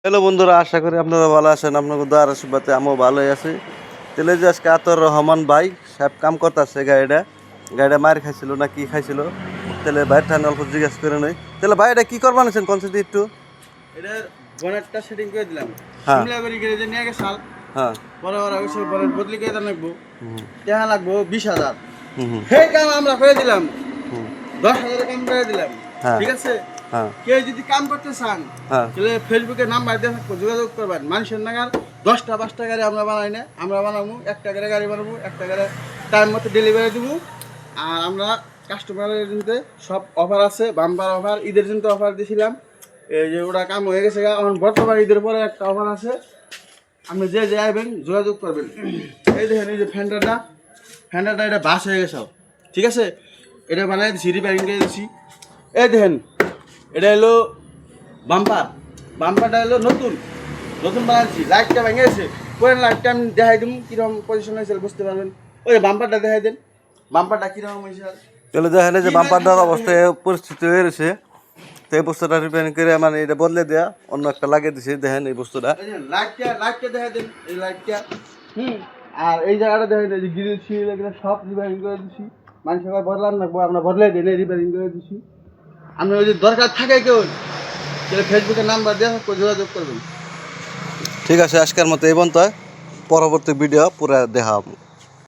Hello বন্ধুরা, আশা করি আপনারা ভালো আছেন। আপনাকে দোয়ার আশীর্বাদে আমিও ভালোই আছি। তাহলে যে আজকে আতর রহমান ভাই সাহেব কাম করতেছে গাড়িটা মার খাইছিল না কি খাইছিল, তাহলে ভাইয়ের ঠান্ডা অল্প জিজ্ঞেস করে নই। তাহলে ভাই এটা কি করবা নিছেন কোন সাথে একটু? এটার বনেটটা সেটিং করে দিলাম। হ্যাঁ সিমলা করি গেলে যে নিয়ে গেছে সাল হ্যাঁ পরে ওরা ওই বনেট বদলি করে লাগবো, টাকা লাগবো 20,000। হুম হুম সেই কাম আমরা করে দিলাম, হুম 10,000 কাম করে দিলাম। হ্যাঁ ঠিক আছে, হ্যাঁ কেউ যদি কাম করতে চান হ্যাঁ তাহলে ফেসবুকে নাম্বার দিয়ে থাকবো, যোগাযোগ করবেন। মানুষের নাগার 10টা 5টা গাড়ি আমরা বানাই না, আমরা বানাবো একটা করে গাড়ি বানাবো, একটা করে টাইম মতো ডেলিভারি দেবো। আর আমরা কাস্টমারের জন্য সব অফার আছে, বাম্পার অফার। ঈদের জন্য অফার দিয়েছিলাম, এই যে ওটা কাম হয়ে গেছে। এখন বর্তমান ঈদের পরে একটা অফার আছে, আপনি যে আইবেন যোগাযোগ করবেন। এই দেখেন, এই যে ফ্যান্ডারটা এটা বাস হয়ে গেছে, ঠিক আছে। এটা বানাই দিচ্ছি, রিপেয়ারিং করে দিচ্ছি। এই দেখেন, এটা হলো বাম্পারটা হলো নতুন বানাচ্ছি। লাইটটা ভেঙে গেছে, পুরান লাইটটা আমি দেখাই দিন কীরকম পজিশন হয়েছে, বুঝতে পারবেন। ওই যে বাম্পারটা দেখাই দেন, বাম্পারটা কীরকম হয়েছে। তাহলে দেখেন যে বাম্পারটার অবস্থায় পরিস্থিতি হয়ে রয়েছে, তো এই বস্তুটা রিপেয়ারিং করে মানে এটা বদলে দেয়া অন্য একটা লাগিয়ে দিছে। দেখেন এই বস্তুটা, লাইটটা দেখাই দেন, এই লাইটটা। আর এই জায়গাটা দেখাই দেন, যে গ্রিল শিল এগুলো সব রিপেয়ারিং করে দিচ্ছি। মানুষের বদলান রাখবো, আমরা বদলাই দিই, রিপেয়ারিং করে দিচ্ছি। আপনি ওই যে দরকার থাকে কেউ, তাহলে ফেসবুকে নাম্বার দেওয়া থাকবো, যোগাযোগ করবেন। ঠিক আছে। আজকের মতো এই পর্যন্ত, পরবর্তী ভিডিও পুরা দেখা